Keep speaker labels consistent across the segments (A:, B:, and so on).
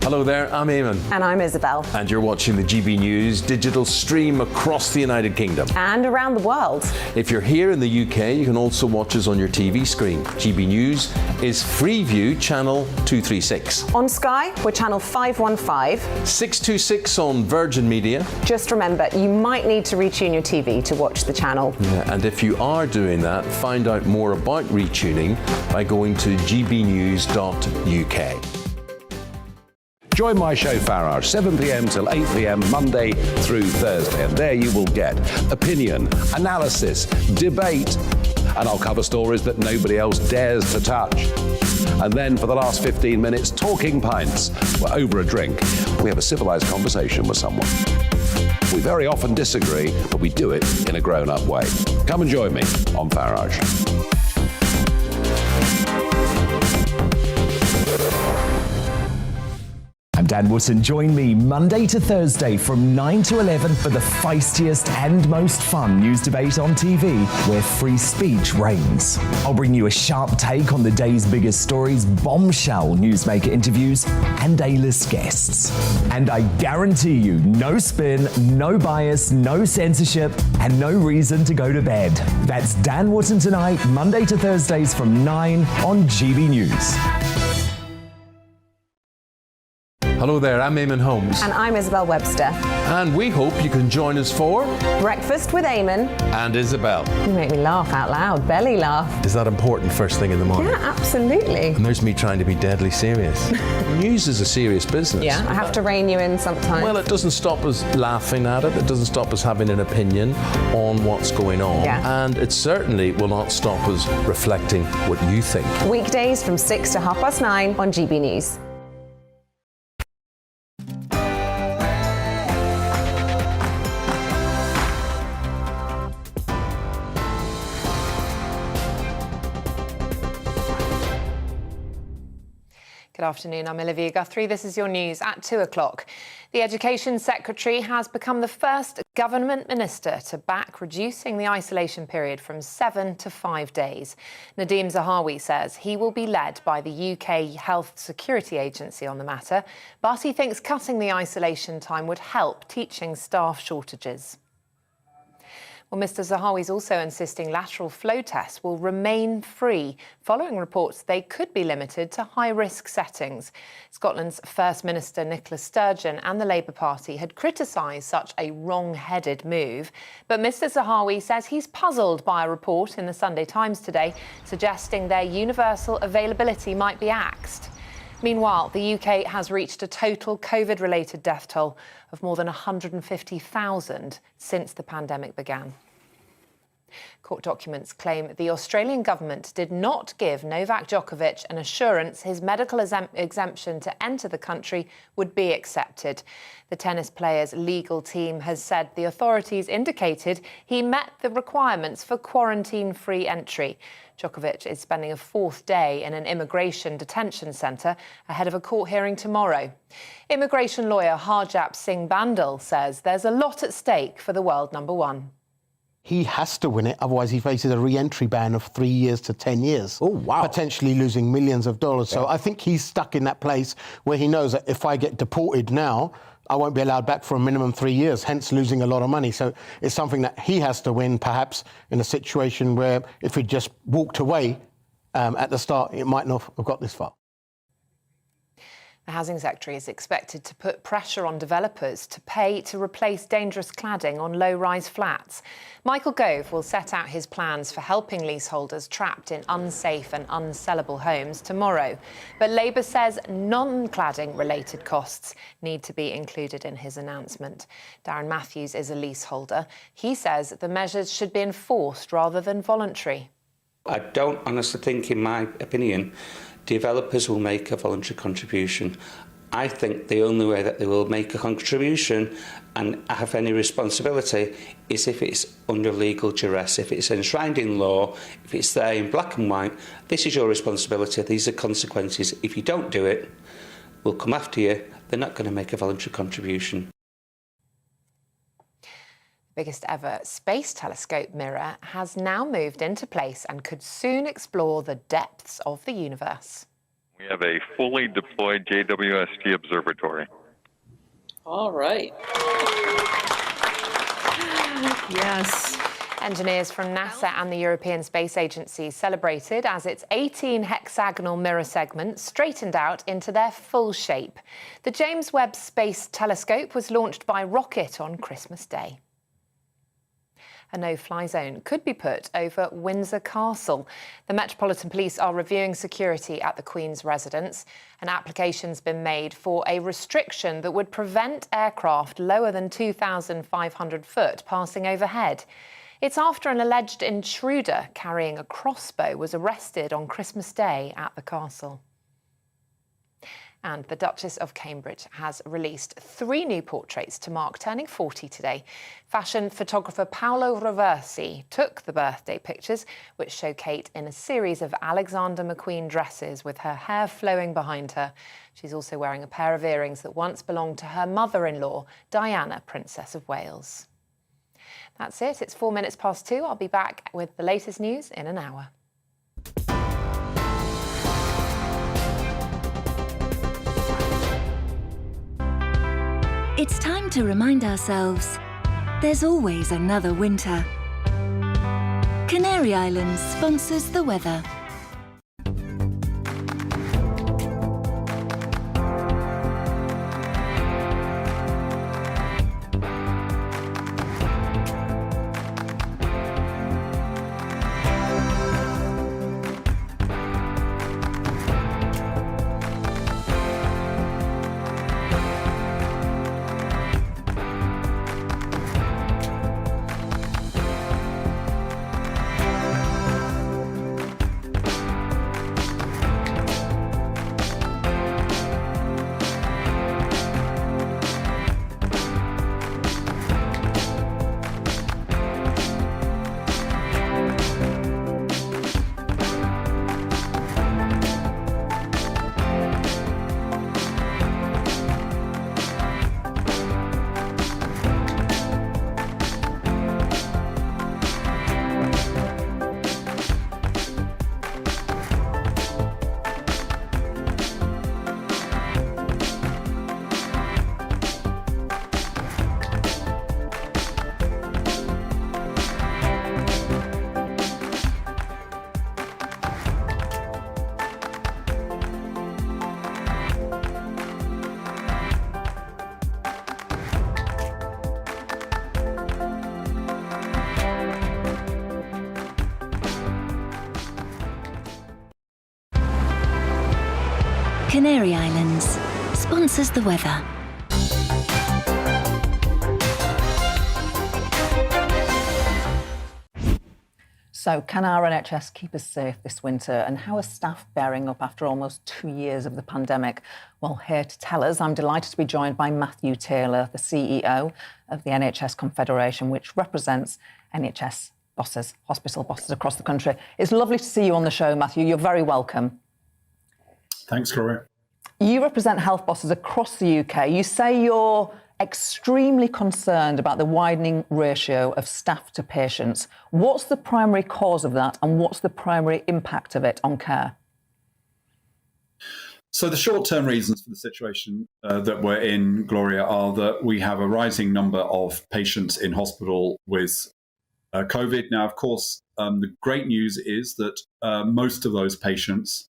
A: Hello there, I'm Eamonn.
B: And I'm Isabel.
A: And you're watching the GB News digital stream across the United Kingdom.
B: And around the world.
A: If you're here in the UK, you can also watch us on your TV screen. GB News is Freeview channel 236.
B: On Sky, we're channel 515.
A: 626 on Virgin Media.
B: Just remember, you might need to retune your TV to watch the channel.
A: Yeah, and if you are doing that, find out more about retuning by going to gbnews.uk.
C: Join my show Farage, 7 p.m. till 8 p.m. Monday through Thursday, and there you will get opinion, analysis, debate, and I'll cover stories that nobody else dares to touch. And then for the last 15 minutes, talking pints. We're over a drink. We have a civilised conversation with someone. We very often disagree, but we do it in a grown-up way. Come and join me on Farage.
D: I'm Dan Wootton. Join me Monday to Thursday from 9 to 11 for the feistiest and most fun news debate on TV, where free speech reigns. I'll bring you a sharp take on the day's biggest stories, bombshell newsmaker interviews, and A-list guests. And I guarantee you, no spin, no bias, no censorship, and no reason to go to bed. That's Dan Wootton tonight, Monday to Thursdays from 9 on GB News.
A: Hello there, I'm Eamonn Holmes.
B: And I'm Isabel Webster.
A: And we hope you can join us for
B: Breakfast with Eamonn
A: and Isabel.
B: You make me laugh out loud, belly laugh.
A: Is that important first thing in the morning?
B: Yeah, absolutely.
A: And there's me trying to be deadly serious. News is a serious business.
B: Yeah, I have to rein you in sometimes.
A: Well, it doesn't stop us laughing at it. It doesn't stop us having an opinion on what's going on.
B: Yeah.
A: And it certainly will not stop us reflecting what you think.
B: Weekdays from 6 to 9:30 on GB News.
E: Good afternoon, I'm Olivia Guthrie. This is your news at 2 o'clock. The Education Secretary has become the first government minister to back reducing the isolation period from 7 to 5 days. Nadhim Zahawi says he will be led by the UK Health Security Agency on the matter, but he thinks cutting the isolation time would help teaching staff shortages. Well, Mr Zahawi is also insisting lateral flow tests will remain free, following reports they could be limited to high-risk settings. Scotland's First Minister Nicola Sturgeon and the Labour Party had criticised such a wrong-headed move. But Mr Zahawi says he's puzzled by a report in the Sunday Times today suggesting their universal availability might be axed. Meanwhile, the UK has reached a total COVID-related death toll of more than 150,000 since the pandemic began. Court documents claim the Australian government did not give Novak Djokovic an assurance his medical exemption to enter the country would be accepted. The tennis player's legal team has said the authorities indicated he met the requirements for quarantine-free entry. Djokovic is spending a fourth day in an immigration detention centre ahead of a court hearing tomorrow. Immigration lawyer Harjap Singh Bandal says there's a lot at stake for the world number one.
F: He has to win it, otherwise he faces a re-entry ban of 3 years to 10 years.
A: Oh, wow.
F: Potentially losing millions of dollars. Yeah. So I think he's stuck in that place where he knows that if I get deported now, I won't be allowed back for a minimum 3 years, hence losing a lot of money. So it's something that he has to win, perhaps in a situation where if he'd just walked away at the start, it might not have got this far.
E: The Housing Secretary is expected to put pressure on developers to pay to replace dangerous cladding on low-rise flats. Michael Gove will set out his plans for helping leaseholders trapped in unsafe and unsellable homes tomorrow. But Labour says non-cladding-related costs need to be included in his announcement. Darren Matthews is a leaseholder. He says the measures should be enforced rather than voluntary.
G: I don't honestly think, in my opinion, developers will make a voluntary contribution. I think the only way that they will make a contribution and have any responsibility is if it's under legal duress, if it's enshrined in law, if it's there in black and white. This is your responsibility, these are consequences. If you don't do it, we'll come after you. They're not going to make a voluntary contribution.
E: Biggest ever space telescope mirror has now moved into place and could soon explore the depths of the universe.
H: We have a fully deployed JWST observatory.
I: All right.
E: Yes. Engineers from NASA and the European Space Agency celebrated as its 18 hexagonal mirror segments straightened out into their full shape. The James Webb Space Telescope was launched by rocket on Christmas Day. A no-fly zone could be put over Windsor Castle. The Metropolitan Police are reviewing security at the Queen's residence. An application's been made for a restriction that would prevent aircraft lower than 2,500 foot passing overhead. It's after an alleged intruder carrying a crossbow was arrested on Christmas Day at the castle. And the Duchess of Cambridge has released 3 new portraits to mark turning 40 today. Fashion photographer Paolo Roversi took the birthday pictures, which show Kate in a series of Alexander McQueen dresses with her hair flowing behind her. She's also wearing a pair of earrings that once belonged to her mother-in-law, Diana, Princess of Wales. That's it. It's 4 minutes past 2. I'll be back with the latest news in an hour.
J: It's time to remind ourselves there's always another winter. Canary Islands sponsors the weather. Canary Islands sponsors the weather.
K: So can our NHS keep us safe this winter, and how are staff bearing up after almost 2 years of the pandemic? Well, here to tell us, I'm delighted to be joined by Matthew Taylor, the CEO of the NHS Confederation, which represents NHS bosses, hospital bosses across the country. It's lovely to see you on the show, Matthew. You're very welcome.
L: Thanks, Gloria.
K: You represent health bosses across the UK. You say you're extremely concerned about the widening ratio of staff to patients. What's the primary cause of that, and what's the primary impact of it on care?
L: So the short-term reasons for the situation that we're in, Gloria, are that we have a rising number of patients in hospital with COVID. Now, of course, the great news is that most of those patients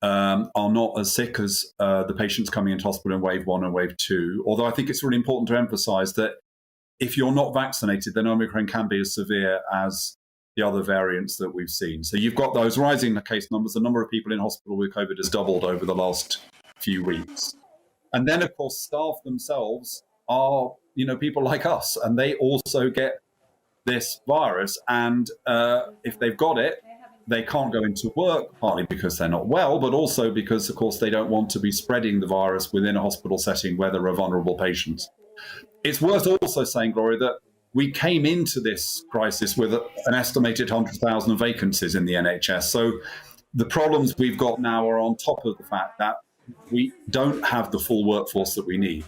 L: are not as sick as the patients coming into hospital in wave 1 and wave 2. Although I think it's really important to emphasize that if you're not vaccinated, then Omicron can be as severe as the other variants that we've seen. So you've got those rising case numbers. The number of people in hospital with COVID has doubled over the last few weeks. And then, of course, staff themselves are, people like us, and they also get this virus. And if they've got it, they can't go into work, partly because they're not well, but also because, of course, they don't want to be spreading the virus within a hospital setting where there are vulnerable patients. It's worth also saying, Gloria, that we came into this crisis with an estimated 100,000 vacancies in the NHS. So the problems we've got now are on top of the fact that we don't have the full workforce that we need.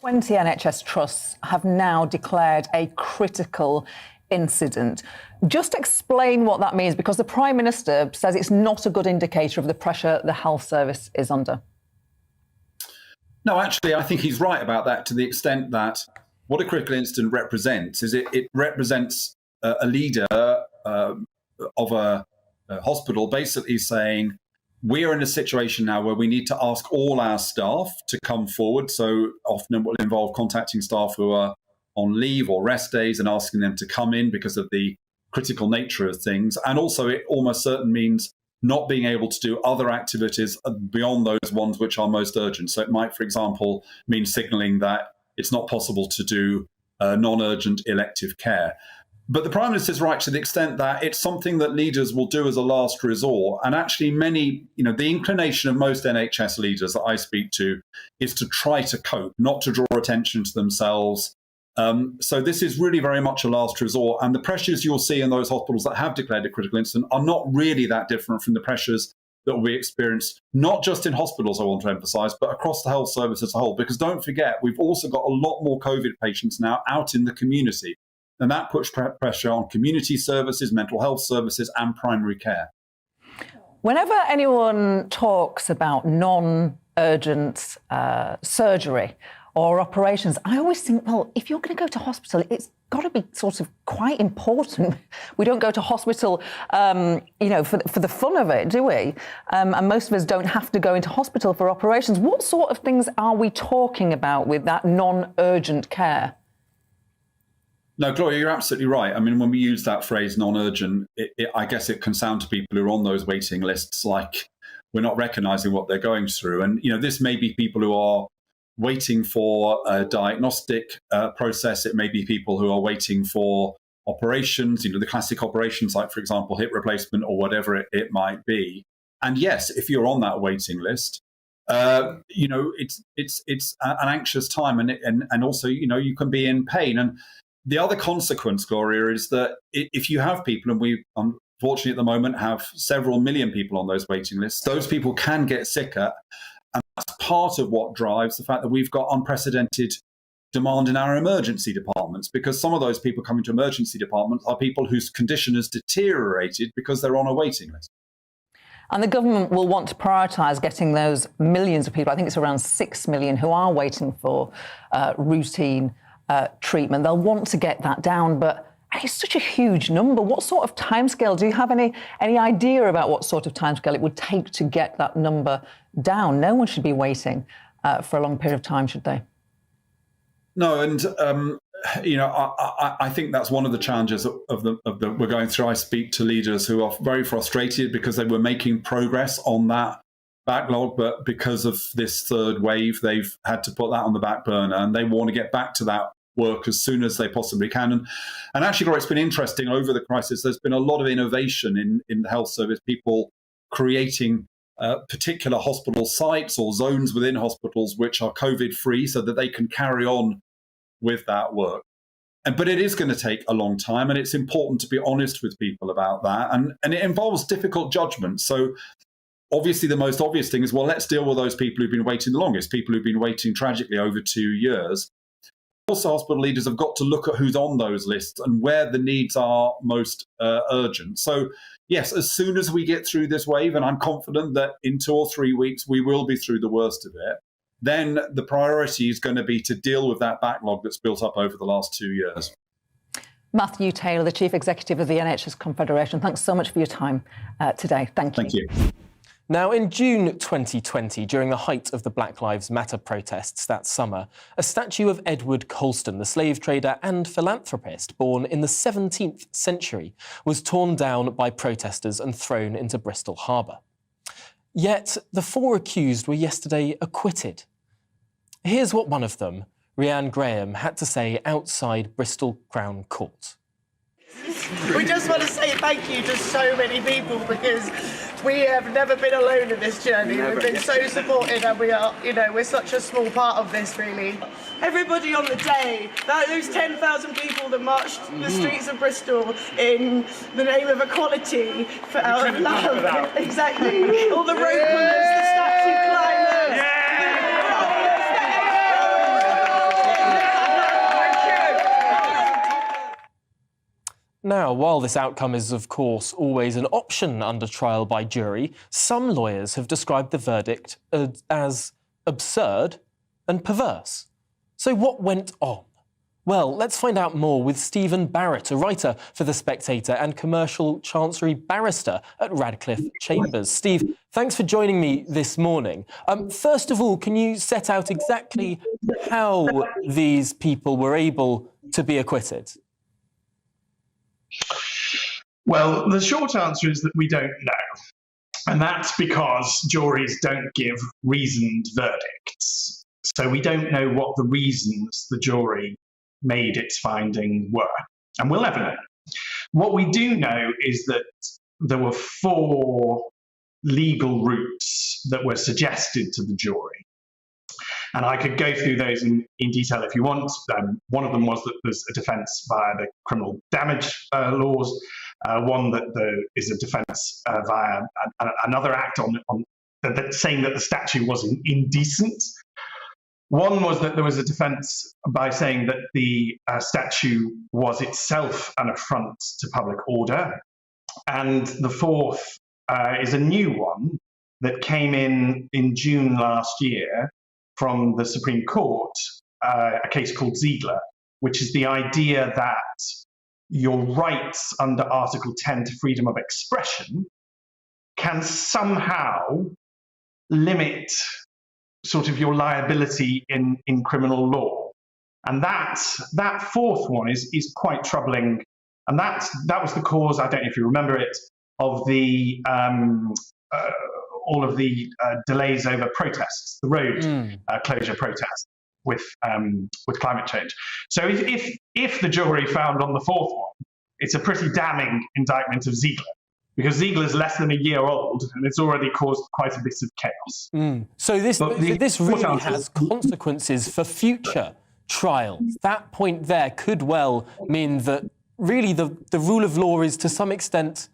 K: 20 NHS trusts have now declared a critical incident. Just explain what that means, because the Prime Minister says it's not a good indicator of the pressure the health service is under.
L: No, actually, I think he's right about that, to the extent that what a critical incident represents is it represents a leader of a hospital basically saying, we're in a situation now where we need to ask all our staff to come forward. So often it will involve contacting staff who are on leave or rest days and asking them to come in because of the critical nature of things. And also it almost certainly means not being able to do other activities beyond those ones which are most urgent. So it might, for example, mean signalling that it's not possible to do non-urgent elective care. But the Prime Minister is right to the extent that it's something that leaders will do as a last resort. And actually many, the inclination of most NHS leaders that I speak to is to try to cope, not to draw attention to themselves. So this is really very much a last resort. And the pressures you'll see in those hospitals that have declared a critical incident are not really that different from the pressures that we experience, not just in hospitals, I want to emphasise, but across the health service as a whole. Because don't forget, we've also got a lot more COVID patients now out in the community. And that puts pressure on community services, mental health services and primary care.
K: Whenever anyone talks about non-urgent surgery or operations, I always think, well, if you're going to go to hospital, it's got to be sort of quite important. We don't go to hospital, for the fun of it, do we? And most of us don't have to go into hospital for operations. What sort of things are we talking about with that non-urgent care?
L: No, Gloria, you're absolutely right. I mean, when we use that phrase non-urgent, I guess it can sound to people who are on those waiting lists like we're not recognising what they're going through. And, this may be people who are waiting for a diagnostic process. It may be people who are waiting for operations, the classic operations like, for example, hip replacement or whatever it might be. And yes, if you're on that waiting list, it's an anxious time and also, you can be in pain. And the other consequence, Gloria, is that if you have people, and we unfortunately at the moment have several million people on those waiting lists, those people can get sicker. And that's part of what drives the fact that we've got unprecedented demand in our emergency departments, because some of those people coming to emergency departments are people whose condition has deteriorated because they're on a waiting list.
K: And the government will want to prioritise getting those millions of people, I think it's around 6 million, who are waiting for routine treatment. They'll want to get that down, but it's such a huge number. What sort of timescale? Do you have any idea about what sort of timescale it would take to get that number down? No one should be waiting for a long period of time, should they?
L: No, and I think that's one of the challenges of the we're going through. I speak to leaders who are very frustrated because they were making progress on that backlog, but because of this third wave, they've had to put that on the back burner, and they want to get back to that work as soon as they possibly can. And actually, Gloria, it's been interesting over the crisis. There's been a lot of innovation in the health service, people creating particular hospital sites or zones within hospitals which are COVID-free so that they can carry on with that work. But it is going to take a long time, and it's important to be honest with people about that. And it involves difficult judgment. So obviously, the most obvious thing is, well, let's deal with those people who've been waiting the longest, people who've been waiting tragically over 2 years. Also, hospital leaders have got to look at who's on those lists and where the needs are most urgent. So, yes, as soon as we get through this wave, and I'm confident that in 2 or 3 weeks we will be through the worst of it, then the priority is going to be to deal with that backlog that's built up over the last 2 years.
K: Matthew Taylor, the Chief Executive of the NHS Confederation, thanks so much for your time today. Thank you.
L: Thank you.
M: Now, in June 2020, during the height of the Black Lives Matter protests that summer, a statue of Edward Colston, the slave trader and philanthropist born in the 17th century, was torn down by protesters and thrown into Bristol Harbour. Yet, the 4 accused were yesterday acquitted. Here's what one of them, Rhiann Graham, had to say outside Bristol Crown Court.
N: We just want to say thank you to so many people, because we have never been alone in this journey. We've been so supported, and we are, we're such a small part of this, really. Everybody on the day, those 10,000 people that marched the streets of Bristol in the name of equality for our love. Exactly. All the road pullers, the statue climbers. Yeah!
M: Now, while this outcome is, of course, always an option under trial by jury, some lawyers have described the verdict as absurd and perverse. So what went on? Well, let's find out more with Stephen Barrett, a writer for The Spectator and commercial chancery barrister at Radcliffe Chambers. Steve, thanks for joining me this morning. First of all, can you set out exactly how these people were able to be acquitted?
O: Well, the short answer is that we don't know. And that's because juries don't give reasoned verdicts. So we don't know what the reasons the jury made its finding were. And we'll never know. What we do know is that there were 4 legal routes that were suggested to the jury. And I could go through those in detail if you want. One of them was that there's a defence via the criminal damage laws. One that there is a defence via another act on saying that the statute was indecent. One was that there was a defence by saying that the statute was itself an affront to public order. And the fourth is a new one that came in June last year from the Supreme Court, a case called Ziegler, which is the idea that your rights under Article 10 to freedom of expression can somehow limit sort of your liability in criminal law. And that fourth one is quite troubling. And that was the cause, I don't know if you remember it, of the all of the delays over protests, the road closure protests with climate change. So if the jury found on the fourth one, it's a pretty damning indictment of Ziegler, because Ziegler is less than a year old and it's already caused quite a bit of chaos.
M: So this really has consequences for future trials. That point there could well mean that really the rule of law is to some extent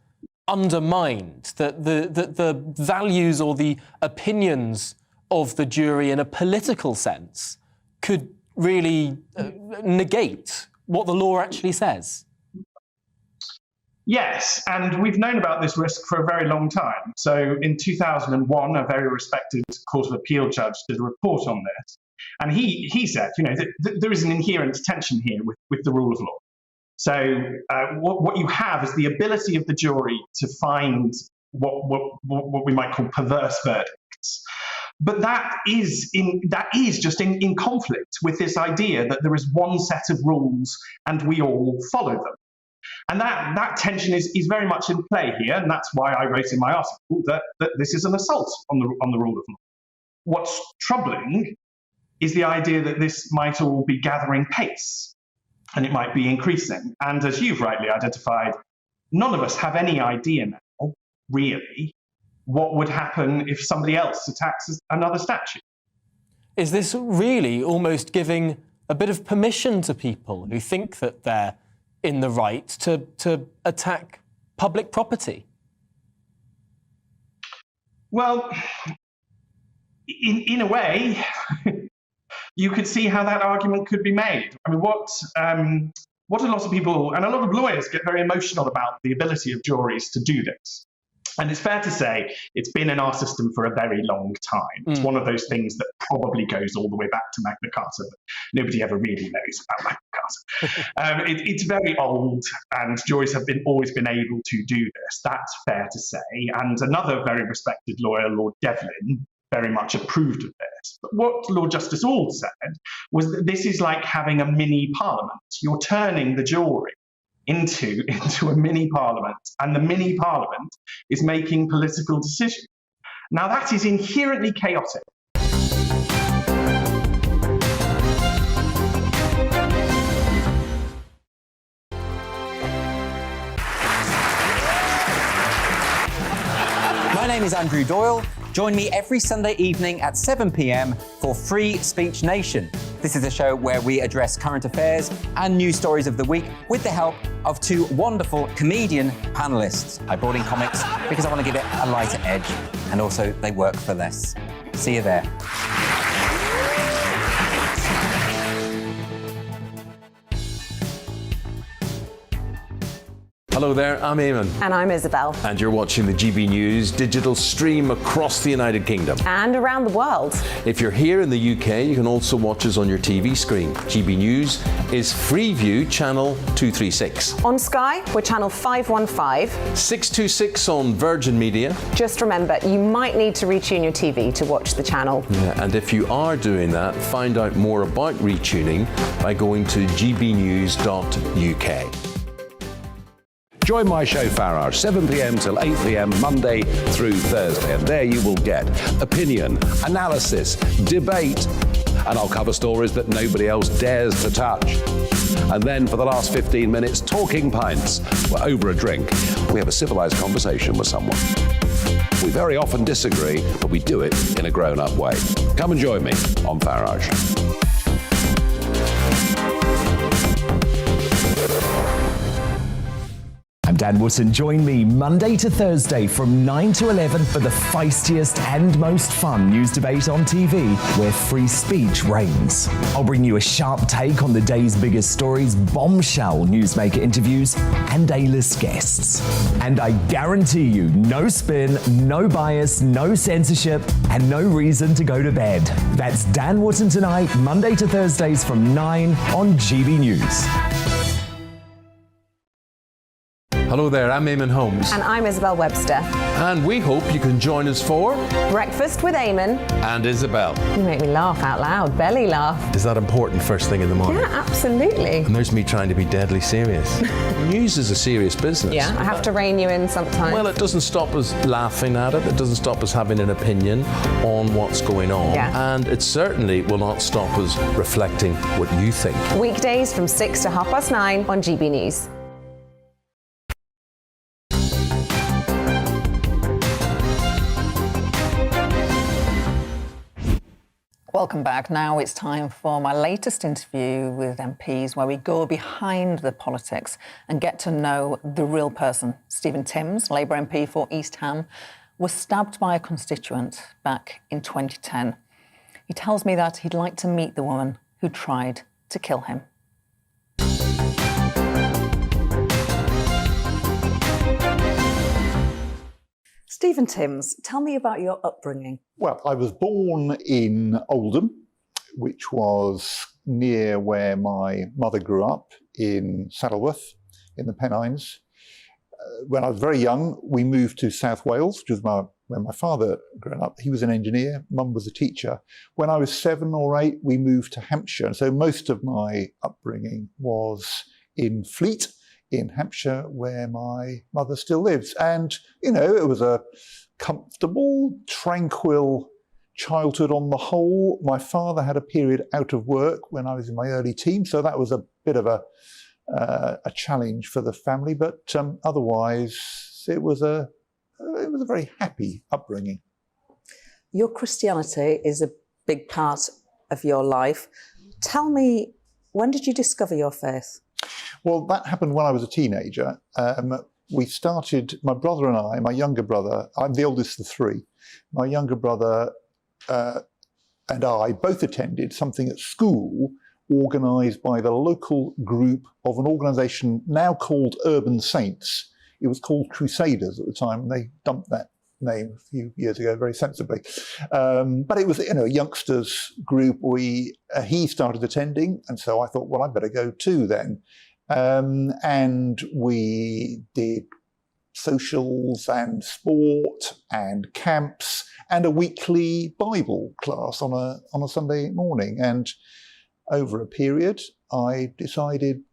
M: undermined, that the values or the opinions of the jury in a political sense could really negate what the law actually says.
O: Yes, and we've known about this risk for a very long time. So in 2001, a very respected Court of Appeal judge did a report on this. And he said, you know, there is an inherent tension here with the rule of law. So what you have is the ability of the jury to find what we might call perverse verdicts. But that is just in conflict with this idea that there is one set of rules and we all follow them. And that tension is very much in play here, and that's why I wrote in my article that this is an assault on the rule of law. What's troubling is the idea that this might all be gathering pace, and it might be increasing. And as you've rightly identified, none of us have any idea now, really, what would happen if somebody else attacks another statue.
M: Is this really almost giving a bit of permission to people who think that they're in the right to attack public property?
O: Well, in a way, you could see how that argument could be made. I mean, what a lot of people and a lot of lawyers get very emotional about the ability of juries to do this. And it's fair to say it's been in our system for a very long time. It's one of those things that probably goes all the way back to Magna Carta, but nobody ever really knows about Magna Carta. It's very old, and juries have always been able to do this. That's fair to say. And another very respected lawyer, Lord Devlin, very much approved of this. But what Lord Justice Auld said was that this is like having a mini parliament. You're turning the jury into a mini parliament, and the mini parliament is making political decisions. Now that is inherently chaotic.
P: My name is Andrew Doyle. Join me every Sunday evening at 7 p.m. for Free Speech Nation. This is a show where we address current affairs and news stories of the week with the help of 2 wonderful comedian panellists. I brought in comics because I want to give it a lighter edge, and also they work for less. See you there.
A: Hello there, I'm Eamonn.
B: And I'm Isabel.
A: And you're watching the GB News digital stream across the United Kingdom.
B: And around the world.
A: If you're here in the UK, you can also watch us on your TV screen. GB News is Freeview Channel 236.
B: On Sky, we're Channel 515.
A: 626 on Virgin Media.
B: Just remember, you might need to retune your TV to watch the channel.
A: Yeah, and if you are doing that, find out more about retuning by going to gbnews.uk.
C: Join my show Farage, 7 p.m. till 8 p.m. Monday through Thursday. And there you will get opinion, analysis, debate, and I'll cover stories that nobody else dares to touch. And then for the last 15 minutes, talking pints. We're over a drink. We have a civilized conversation with someone. We very often disagree, but we do it in a grown-up way. Come and join me on Farage.
D: I'm Dan Wootton. Join me Monday to Thursday from 9 to 11 for the feistiest and most fun news debate on TV, where free speech reigns. I'll bring you a sharp take on the day's biggest stories, bombshell newsmaker interviews, and A-list guests. And I guarantee you, no spin, no bias, no censorship, and no reason to go to bed. That's Dan Wootton tonight, Monday to Thursdays from 9 on GB News.
A: Hello there, I'm Eamonn Holmes.
B: And I'm Isabel Webster.
A: And we hope you can join us for
B: Breakfast with Eamonn
A: and Isabel.
B: You make me laugh out loud, belly laugh.
A: Is that important first thing in the morning?
B: Yeah, absolutely.
A: And there's me trying to be deadly serious. News is a serious business.
B: Yeah, I have to rein you in sometimes.
A: Well, it doesn't stop us laughing at it. It doesn't stop us having an opinion on what's going on.
B: Yeah.
A: And it certainly will not stop us reflecting what you think.
B: Weekdays from 6 to 9:30 on GB News.
K: Welcome back. Now it's time for my latest interview with MPs, where we go behind the politics and get to know the real person. Stephen Timms, Labour MP for East Ham, was stabbed by a constituent back in 2010. He tells me that he'd like to meet the woman who tried to kill him. Stephen Timms, tell me about your upbringing.
Q: Well, I was born in Oldham, which was near where my mother grew up in Saddleworth in the Pennines. When I was very young, we moved to South Wales, which was where my father grew up. He was an engineer, Mum was a teacher. When I was 7 or 8, we moved to Hampshire. And so most of my upbringing was in Fleet, in Hampshire, where my mother still lives. And, you know, it was a comfortable, tranquil childhood on the whole. My father had a period out of work when I was in my early teens, so that was a bit of a challenge for the family. But otherwise, it was a very happy upbringing.
K: Your Christianity is a big part of your life. Tell me, when did you discover your faith?
Q: Well, that happened when I was a teenager. We started, my brother and I, my younger brother, I'm the oldest of 3, my younger brother and I both attended something at school organised by the local group of an organisation now called Urban Saints. It was called Crusaders at the time, and they dumped that name a few years ago very sensibly. But it was, you know, a youngsters group. He started attending, and so I thought, well, I'd better go too then. And we did socials and sport and camps and a weekly Bible class on a Sunday morning. And over a period, I decided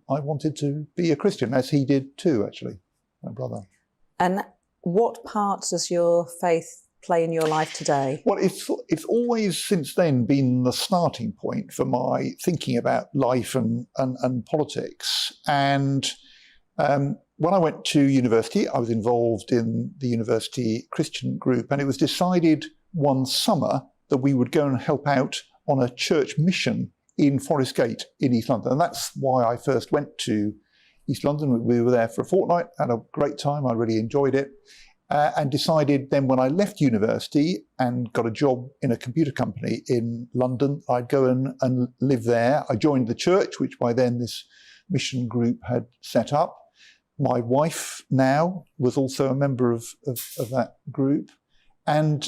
Q: I wanted to be a Christian, as he did too, actually, my brother.
K: And what part does your faith play in your life today?
Q: Well, it's always since then been the starting point for my thinking about life and politics. And when I went to university, I was involved in the university Christian group, and it was decided one summer that we would go and help out on a church mission in Forest Gate in East London. And that's why I first went to East London. We were there for a fortnight, had a great time, I really enjoyed it. And decided then when I left university and got a job in a computer company in London, I'd go and live there. I joined the church, which by then this mission group had set up. My wife now was also a member of that group. And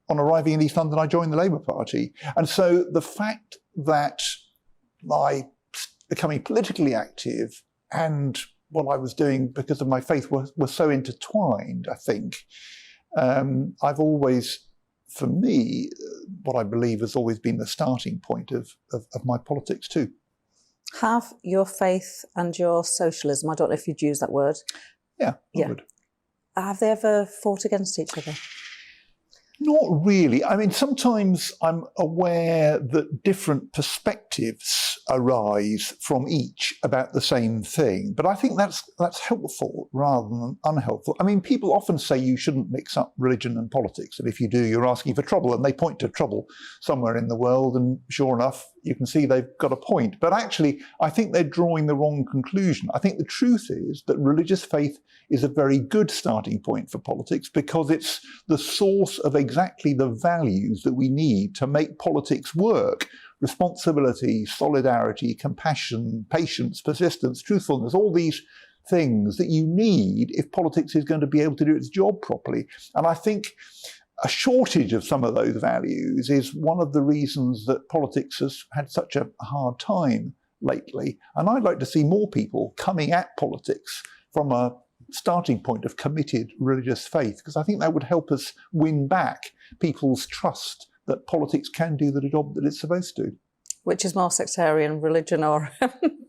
Q: on arriving in East London, I joined the Labour Party. And so the fact that my becoming politically active and what I was doing because of my faith were so intertwined, I think. I've always, for me, what I believe has always been the starting point of my politics too.
K: Have your faith and your socialism, I don't know if you'd use that word.
Q: Yeah, I would.
K: Have they ever fought against each other?
Q: Not really. I mean, sometimes I'm aware that different perspectives arise from each about the same thing, but I think that's helpful rather than unhelpful. I mean, people often say you shouldn't mix up religion and politics, and if you do, you're asking for trouble, and they point to trouble somewhere in the world, and sure enough, you can see they've got a point. But actually, I think they're drawing the wrong conclusion. I think the truth is that religious faith is a very good starting point for politics because it's the source of exactly the values that we need to make politics work. Responsibility, solidarity, compassion, patience, persistence, truthfulness, all these things that you need if politics is going to be able to do its job properly. And I think a shortage of some of those values is one of the reasons that politics has had such a hard time lately. And I'd like to see more people coming at politics from a starting point of committed religious faith, because I think that would help us win back people's trust that politics can do the job that it's supposed to.
K: Which is more sectarian, religion or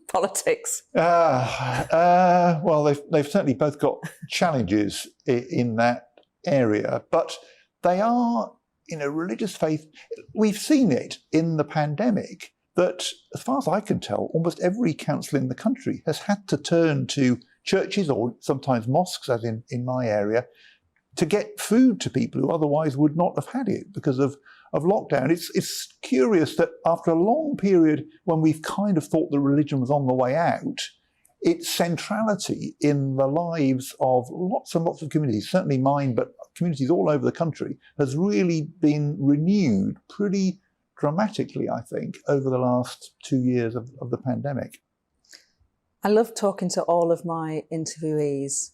K: politics?
Q: Well, they've certainly both got challenges in that area, but they are, religious faith. We've seen it in the pandemic that, as far as I can tell, almost every council in the country has had to turn to churches or sometimes mosques, as in my area, to get food to people who otherwise would not have had it because of lockdown. It's curious that after a long period when we've kind of thought that religion was on the way out, its centrality in the lives of lots and lots of communities, certainly mine, but communities all over the country, has really been renewed pretty dramatically, I think, over the last 2 years of the pandemic.
K: I love talking to all of my interviewees,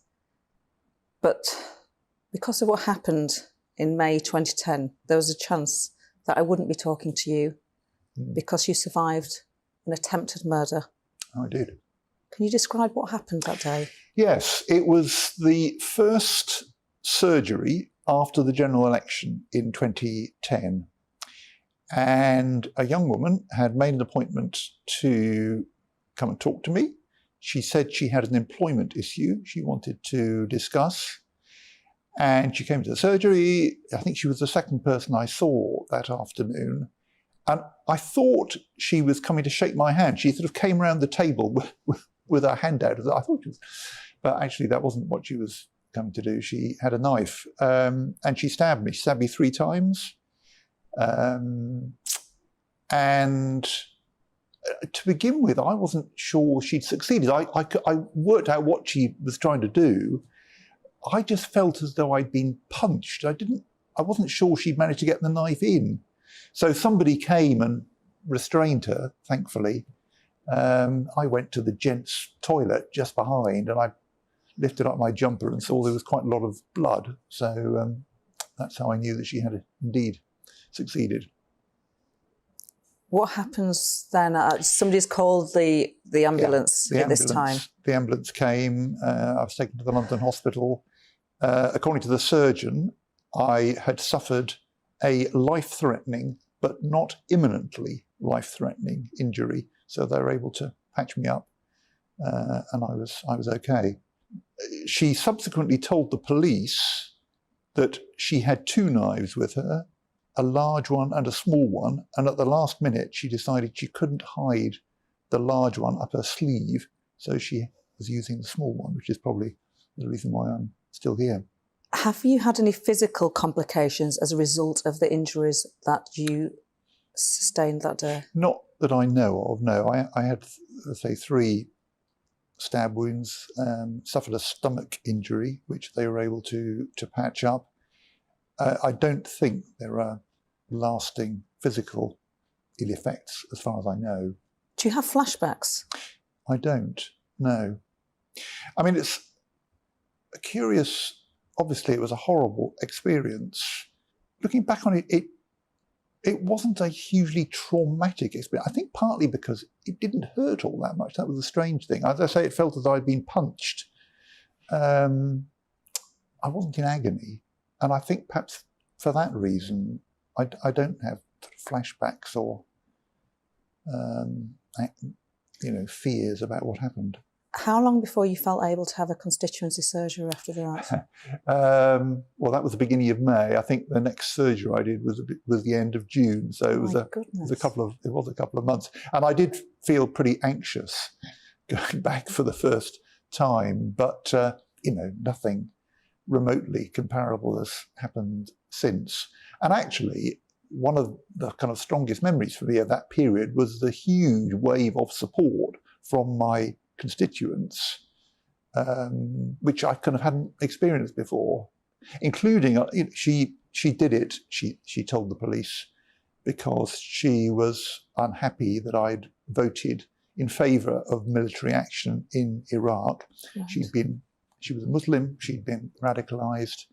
K: but because of what happened in May 2010, there was a chance that I wouldn't be talking to you because you survived an attempted murder.
Q: I did.
K: Can you describe what happened that day?
Q: Yes, it was the first surgery after the general election in 2010. And a young woman had made an appointment to come and talk to me. She said she had an employment issue she wanted to discuss. And she came to the surgery. I think she was the second person I saw that afternoon. And I thought she was coming to shake my hand. She sort of came around the table with her hand out. I thought she was, but actually that wasn't what she was coming to do. She had a knife and she stabbed me. She stabbed me 3 times. And to begin with, I wasn't sure she'd succeeded. I worked out what she was trying to do. I just felt as though I'd been punched. I wasn't sure she'd managed to get the knife in. So somebody came and restrained her, thankfully. I went to the gents' toilet just behind and I lifted up my jumper and saw there was quite a lot of blood. So that's how I knew that she had indeed succeeded.
K: What happens then? Somebody's called the ambulance at this time.
Q: The ambulance came. I was taken to the London hospital. According to the surgeon, I had suffered a life-threatening but not imminently life-threatening injury. So they were able to patch me up and I was okay. She subsequently told the police that she had 2 knives with her, a large one and a small one, and at the last minute she decided she couldn't hide the large one up her sleeve, so she was using the small one, which is probably the reason why I'm still here.
K: Have you had any physical complications as a result of the injuries that you sustained that day?
Q: Not that I know of, no. I had, let's say, 3 stab wounds, suffered a stomach injury, which they were able to patch up. I don't think there are lasting physical ill effects, as far as I know.
K: Do you have flashbacks?
Q: I don't, no. I mean, obviously it was a horrible experience. Looking back on it, it wasn't a hugely traumatic experience. I think partly because it didn't hurt all that much. That was a strange thing. As I say, it felt as though I'd been punched. I wasn't in agony. And I think perhaps for that reason, I don't have flashbacks or, fears about what happened.
K: How long before you felt able to have a constituency surgery after the riot?
Q: Well, that was the beginning of May. I think the next surgery I did was the end of June. So it was a couple of months, and I did feel pretty anxious going back for the first time. But nothing remotely comparable has happened since. And actually, one of the kind of strongest memories for me of that period was the huge wave of support from my constituents, which I kind of hadn't experienced before, including she did it. She told the police because she was unhappy that I'd voted in favour of military action in Iraq. Right. She was a Muslim. She'd been radicalised,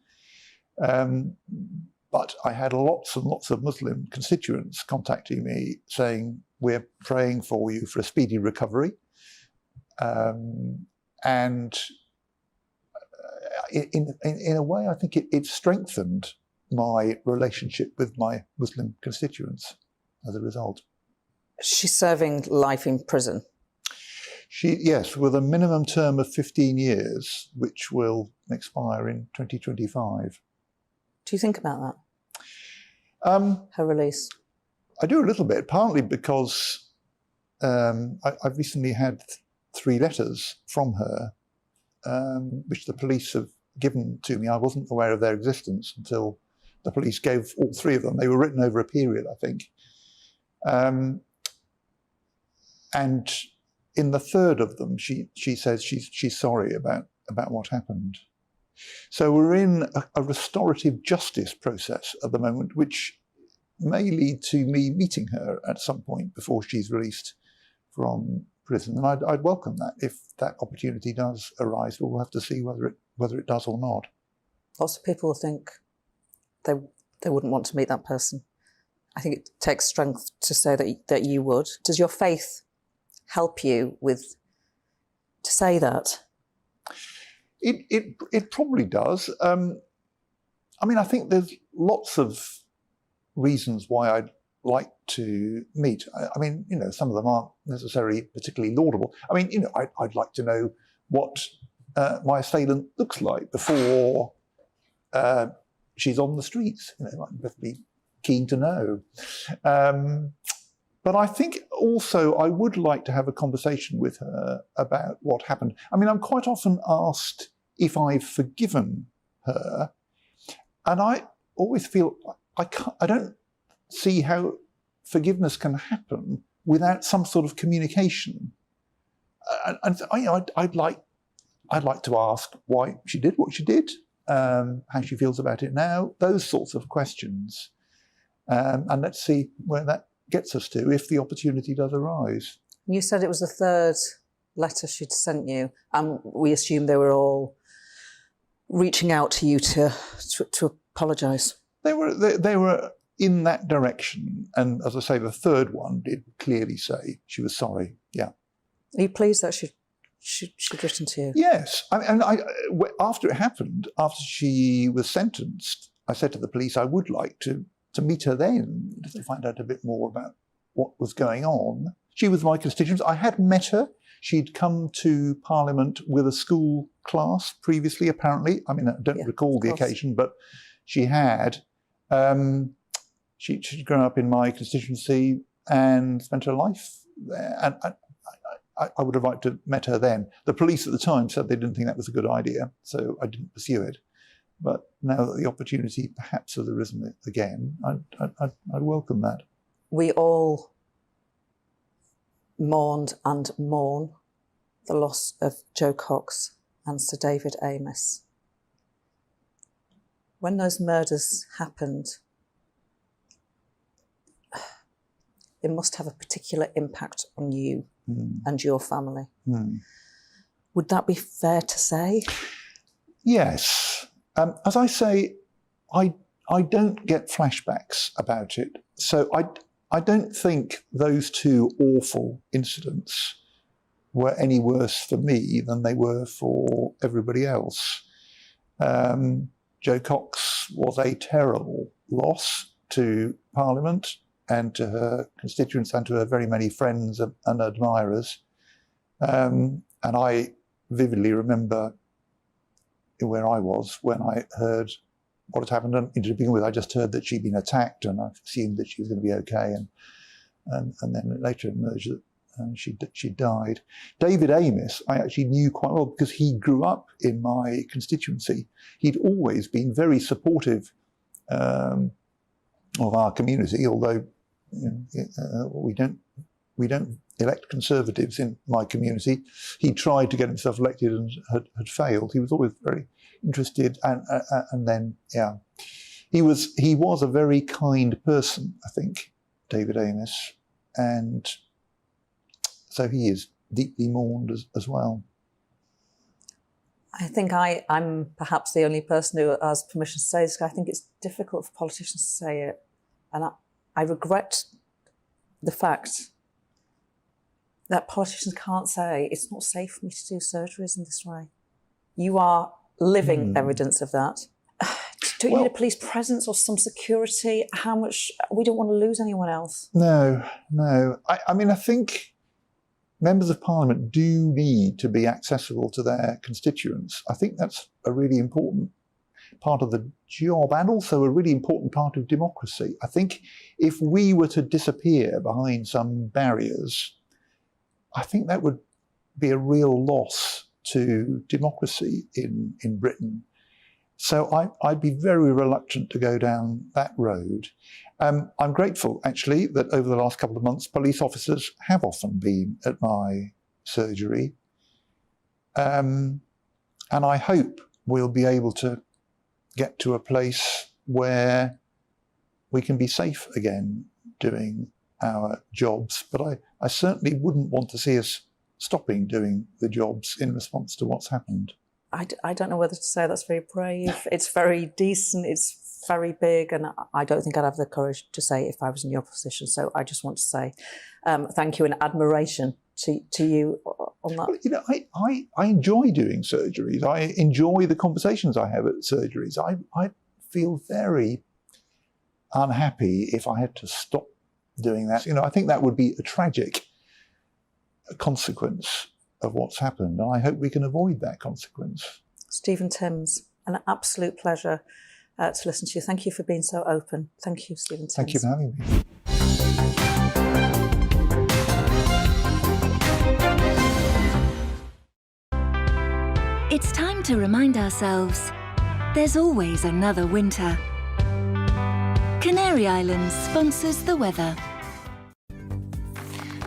Q: but I had lots and lots of Muslim constituents contacting me saying, "We're praying for you for a speedy recovery." And in a way, I think it strengthened my relationship with my Muslim constituents as a result.
K: She's serving life in prison.
Q: Yes, with a minimum term of 15 years, which will expire in 2025.
K: Do you think about that? Her release?
Q: I do a little bit, partly because I've recently had 3 letters from her, which the police have given to me. I wasn't aware of their existence until the police gave all 3 of them. They were written over a period, I think. And in the 3rd of them, she says she's sorry about what happened. So we're in a restorative justice process at the moment, which may lead to me meeting her at some point before she's released from prison, and I'd welcome that if that opportunity does arise. But we'll have to see whether it does or not.
K: Lots of people think they wouldn't want to meet that person. I think it takes strength to say that you would. Does your faith help you to say that?
Q: It probably does. I think there's lots of reasons why I'd like to meet. Some of them aren't necessarily particularly laudable. I'd like to know what my assailant looks like before she's on the streets. I'd be keen to know. But I think also I would like to have a conversation with her about what happened. I'm quite often asked if I've forgiven her, and I always feel I don't see how forgiveness can happen without some sort of communication. I'd like to ask why she did what she did, how she feels about it now, those sorts of questions. And let's see where that gets us to if the opportunity does arise.
K: You said it was the 3rd letter she'd sent you, and we assume they were all reaching out to you to apologise. They
Q: were in that direction, and as I say, the 3rd one did clearly say she was sorry. Yeah.
K: Are you pleased that she'd written to you?
Q: Yes. After it happened, after she was sentenced, I said to the police I would like to meet her then to find out a bit more about what was going on. She was my constituent. I had met her. She'd come to Parliament with a school class previously, apparently. I don't recall the occasion, but she had. She'd grown up in my constituency and spent her life there. And I would have liked to have met her then. The police at the time said they didn't think that was a good idea, so I didn't pursue it. But now that the opportunity perhaps has arisen again, I'd welcome that.
K: We all mourned and mourn the loss of Jo Cox and Sir David Amess. When those murders happened, it must have a particular impact on you and your family. Would that be fair to say?
Q: Yes. As I say, I don't get flashbacks about it. So I don't think those two awful incidents were any worse for me than they were for everybody else. Jo Cox was a terrible loss to Parliament and to her constituents and to her very many friends and admirers. And I vividly remember where I was when I heard what had happened. And to begin with, I just heard that she'd been attacked, and I assumed that she was going to be okay. And then later emerged that she died. David Amess, I actually knew quite well because he grew up in my constituency. He'd always been very supportive of our community, although we don't elect Conservatives in my community. He tried to get himself elected and had failed. He was always very interested, and then he was a very kind person, I think, David Amess, and so he is deeply mourned as well.
K: I think I'm perhaps the only person who has permission to say this. I think it's difficult for politicians to say it, and I regret the fact that politicians can't say it's not safe for me to do surgeries in this way. You are living evidence of that. Do you need a police presence or some security? How much? We don't want to lose anyone else.
Q: No. I mean, I think members of Parliament do need to be accessible to their constituents. I think that's a really important part of the job and also a really important part of democracy. I think if we were to disappear behind some barriers, I think that would be a real loss to democracy in Britain. So I'd be very reluctant to go down that road. I'm grateful, actually, that over the last couple of months, police officers have often been at my surgery. And I hope we'll be able to get to a place where we can be safe again doing our jobs. But I certainly wouldn't want to see us stopping doing the jobs in response to what's happened.
K: I don't know whether to say that's very brave. It's very decent. It's very big. And I don't think I'd have the courage to say it if I was in your position. So I just want to say thank you and admiration to you on that.
Q: Well, you know, I enjoy doing surgeries. I enjoy the conversations I have at surgeries. I feel very unhappy if I had to stop doing that. You know, I think that would be a tragic consequence of what's happened, and I hope we can avoid that consequence.
K: Stephen Timms, an absolute pleasure to listen to you. Thank you for being so open. Thank you, Stephen Timms.
Q: Thank you for having me.
J: It's time to remind ourselves there's always another winter. Canary Islands sponsors the weather.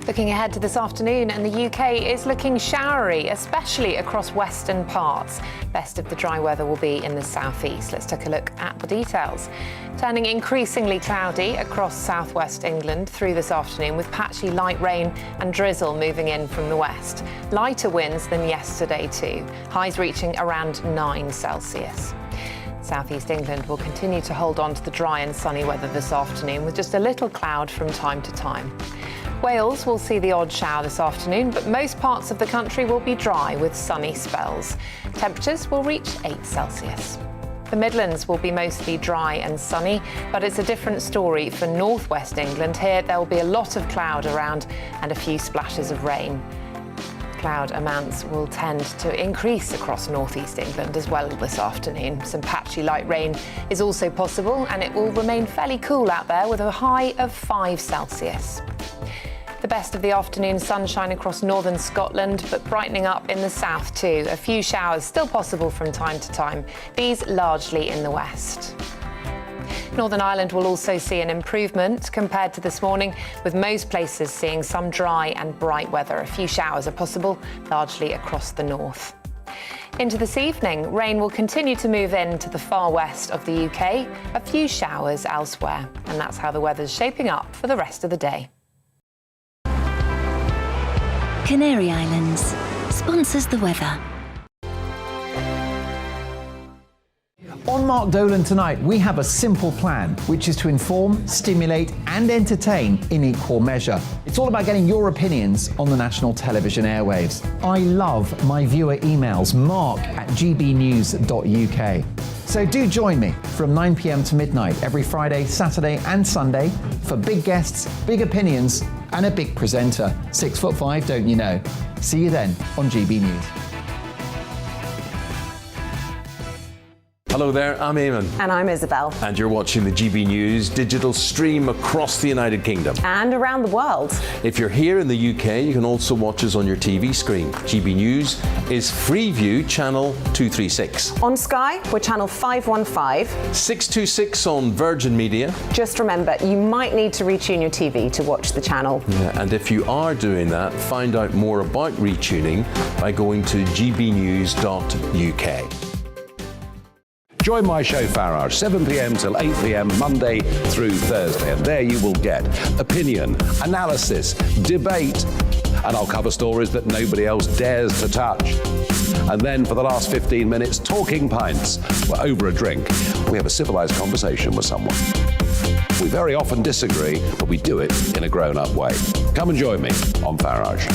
E: Looking ahead to this afternoon, and the UK is looking showery, especially across western parts. Best of the dry weather will be in the southeast. Let's take a look at the details. Turning increasingly cloudy across southwest England through this afternoon, with patchy light rain and drizzle moving in from the west. Lighter winds than yesterday too, highs reaching around 9 Celsius. Southeast England will continue to hold on to the dry and sunny weather this afternoon, with just a little cloud from time to time. Wales will see the odd shower this afternoon, but most parts of the country will be dry with sunny spells. Temperatures will reach 8 Celsius. The Midlands will be mostly dry and sunny, but it's a different story for northwest England. Here there will be a lot of cloud around and a few splashes of rain. Cloud amounts will tend to increase across northeast England as well this afternoon. Some patchy light rain is also possible, and it will remain fairly cool out there with a high of 5 Celsius. The best of the afternoon sunshine across northern Scotland, but brightening up in the south too. A few showers still possible from time to time, these largely in the west. Northern Ireland will also see an improvement compared to this morning, with most places seeing some dry and bright weather. A few showers are possible, largely across the north. Into this evening, rain will continue to move into the far west of the UK, a few showers elsewhere. And that's how the weather's shaping up for the rest of the day.
J: Canary Islands sponsors the weather.
D: On Mark Dolan tonight, we have a simple plan, which is to inform, stimulate, and entertain in equal measure. It's all about getting your opinions on the national television airwaves. I love my viewer emails, mark@gbnews.uk. So do join me from 9 p.m. to midnight every Friday, Saturday, and Sunday for big guests, big opinions, and a big presenter. 6'5", don't you know? See you then on GB News.
A: Hello there, I'm Eamonn.
B: And I'm Isabel.
A: And you're watching the GB News digital stream across the United Kingdom.
B: And around the world.
A: If you're here in the UK, you can also watch us on your TV screen. GB News is Freeview channel 236.
B: On Sky, we're channel 515.
A: 626 on Virgin Media.
B: Just remember, you might need to retune your TV to watch the channel.
A: Yeah, and if you are doing that, find out more about retuning by going to gbnews.uk.
C: Join my show Farage, 7 p.m. till 8 p.m. Monday through Thursday. And there you will get opinion, analysis, debate, and I'll cover stories that nobody else dares to touch. And then for the last 15 minutes, talking pints. We're over a drink. We have a civilized conversation with someone. We very often disagree, but we do it in a grown-up way. Come and join me on Farage.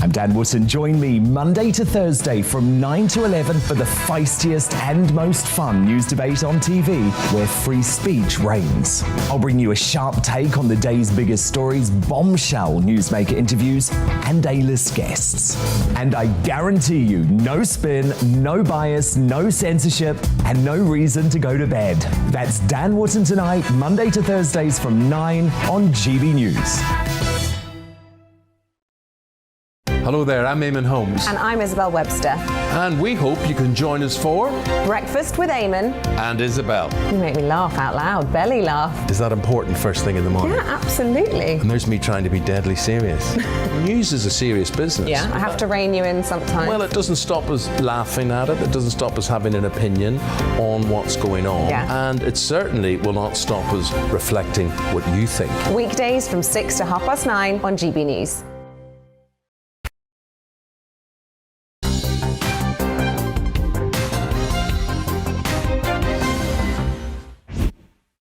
D: I'm Dan Wootton. Join me Monday to Thursday from 9 to 11 for the feistiest and most fun news debate on TV, where free speech reigns. I'll bring you a sharp take on the day's biggest stories, bombshell newsmaker interviews, and A-list guests. And I guarantee you, no spin, no bias, no censorship, and no reason to go to bed. That's Dan Wootton tonight, Monday to Thursdays from 9 on GB News.
A: Hello there, I'm Eamonn Holmes.
B: And I'm Isabel Webster.
A: And we hope you can join us for
B: Breakfast with Eamonn
A: and Isabel.
B: You make me laugh out loud, belly laugh.
A: Is that important first thing in the morning?
B: Yeah, absolutely.
A: And there's me trying to be deadly serious. News is a serious business.
B: Yeah, I have to rein you in sometimes.
A: Well, it doesn't stop us laughing at it. It doesn't stop us having an opinion on what's going on.
B: Yeah.
A: And it certainly will not stop us reflecting what you think.
B: Weekdays from 6 to 9:30 on GB News.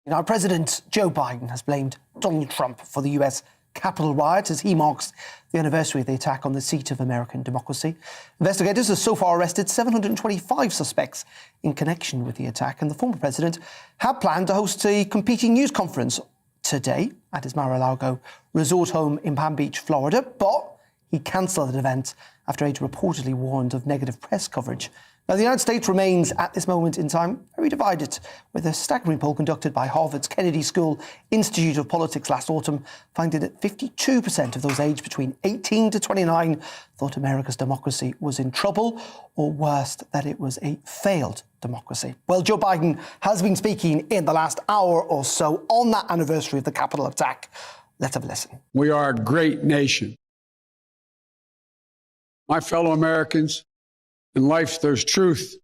R: Now, President Joe Biden has blamed Donald Trump for the US Capitol riots as he marks the anniversary of the attack on the seat of American democracy. Investigators have so far arrested 725 suspects in connection with the attack, and the former president had planned to host a competing news conference today at his Mar-a-Lago resort home in Palm Beach, Florida, but he cancelled the event after aide reportedly warned of negative press coverage. Now, the United States remains, at this moment in time, very divided, with a staggering poll conducted by Harvard's Kennedy School Institute of Politics last autumn, finding that 52% of those aged between 18 to 29 thought America's democracy was in trouble, or worse, that it was a failed democracy. Well, Joe Biden has been speaking in the last hour or so on that anniversary of the Capitol attack. Let's have a listen.
S: We are a great nation. My fellow Americans, in life, there's truth,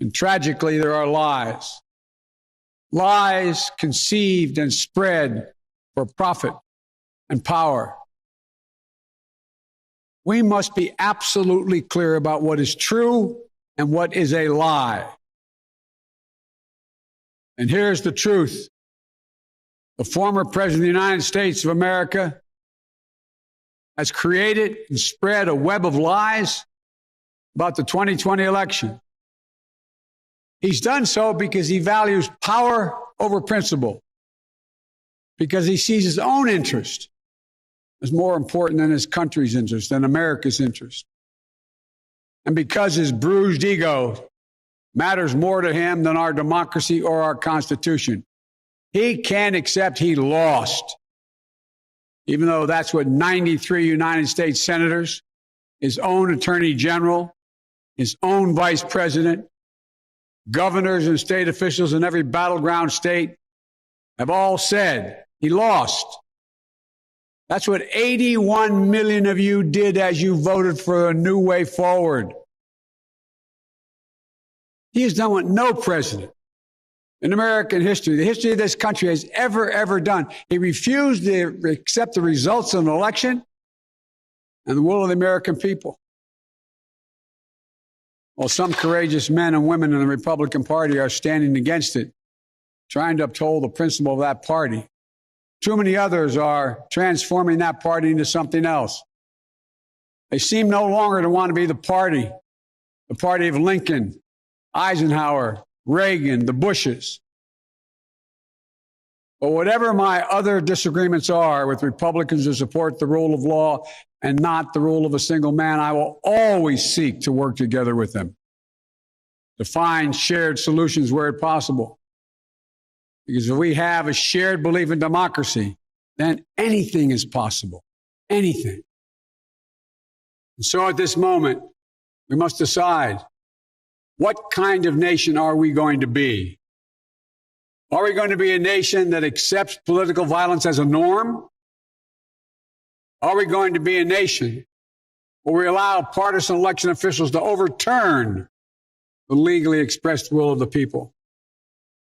S: and tragically, there are lies. Lies conceived and spread for profit and power. We must be absolutely clear about what is true and what is a lie. And here's the truth. The former President of the United States of America has created and spread a web of lies about the 2020 election. He's done so because he values power over principle, because he sees his own interest as more important than his country's interest, than America's interest, and because his bruised ego matters more to him than our democracy or our Constitution. He can't accept he lost, even though that's what 93 United States senators, his own attorney general, his own vice president, governors and state officials in every battleground state have all said he lost. That's what 81 million of you did as you voted for a new way forward. He has done what no president in American history, the history of this country, has ever done. He refused to accept the results of an election and the will of the American people. While some courageous men and women in the Republican Party are standing against it, trying to uphold the principle of that party, too many others are transforming that party into something else. They seem no longer to want to be the party of Lincoln, Eisenhower, Reagan, the Bushes. But whatever my other disagreements are with Republicans who support the rule of law and not the rule of a single man, I will always seek to work together with them to find shared solutions where possible. Because if we have a shared belief in democracy, then anything is possible. Anything. And so at this moment, we must decide, what kind of nation are we going to be? Are we going to be a nation that accepts political violence as a norm? Are we going to be a nation where we allow partisan election officials to overturn the legally expressed will of the people?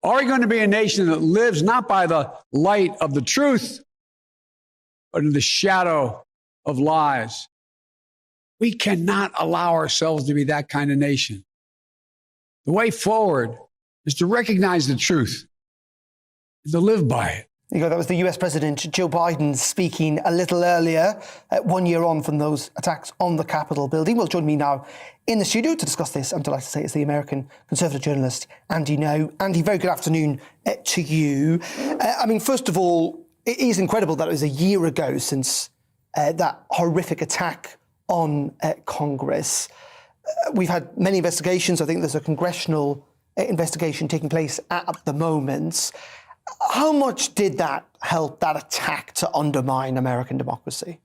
S: Are we going to be a nation that lives not by the light of the truth, but in the shadow of lies? We cannot allow ourselves to be that kind of nation. The way forward is to recognize the truth and to live by it.
R: There you go. That was the US President Joe Biden speaking a little earlier, 1 year on from those attacks on the Capitol building. Well, join me now in the studio to discuss this, I'm delighted to say, is the American conservative journalist Andy Ngo. Andy, very good afternoon to you. I mean, first of all, it is incredible that it was a year ago since that horrific attack on Congress. We've had many investigations. I think there's a congressional investigation taking place at the moment. How much did that help, that attack, to undermine American democracy?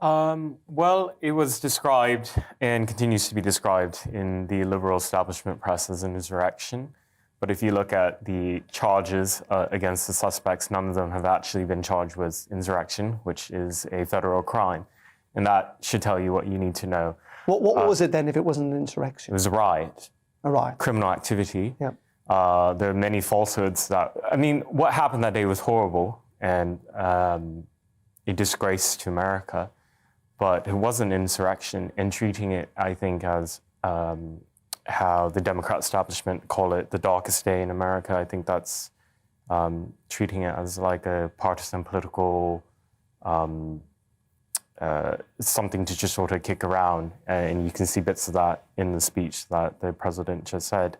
T: Well, it was described and continues to be described in the liberal establishment press as an insurrection. But if you look at the charges against the suspects, none of them have actually been charged with insurrection, which is a federal crime. And that should tell you what you need to know.
R: What was it then if it wasn't an insurrection?
T: It was a riot.
R: A riot.
T: Criminal activity.
R: Yeah.
T: There are many falsehoods that, I mean, what happened that day was horrible and a disgrace to America, but it wasn't an insurrection. And treating it, I think, as how the Democrat establishment call it, the darkest day in America, I think that's treating it as like a partisan political something to just sort of kick around. And you can see bits of that in the speech that the president just said.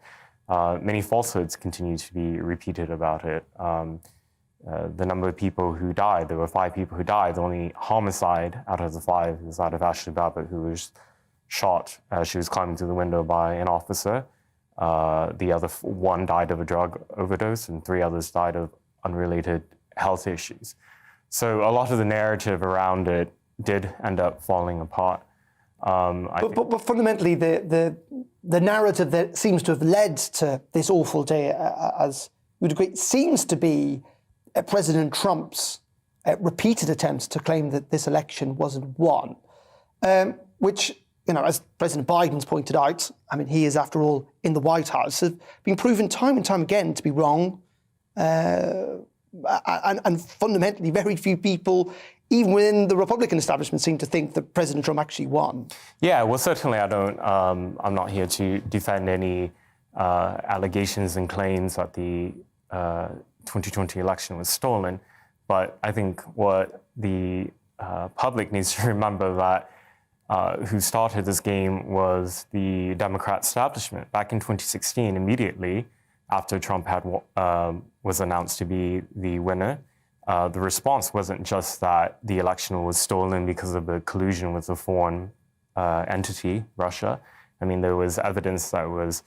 T: Many falsehoods continue to be repeated about it. The number of people who died, there were 5 people who died. The only homicide out of the 5 is that of Ashley Babbitt, who was shot as she was climbing through the window by an officer. The other 1 died of a drug overdose, and 3 others died of unrelated health issues. So a lot of the narrative around it did end up falling apart.
R: But fundamentally, the narrative that seems to have led to this awful day, as you would agree, seems to be President Trump's repeated attempts to claim that this election wasn't won, which, you know, as President Biden's pointed out, I mean, he is, after all, in the White House, have been proven time and time again to be wrong. And fundamentally, very few people, even within the Republican establishment, seem to think that President Trump actually won.
T: Yeah, well, certainly I don't, I'm not here to defend any allegations and claims that the 2020 election was stolen. But I think what the public needs to remember that who started this game was the Democrat establishment. Back in 2016, immediately after Trump had was announced to be the winner, the response wasn't just that the election was stolen because of a collusion with a foreign entity, Russia. I mean, there was evidence that was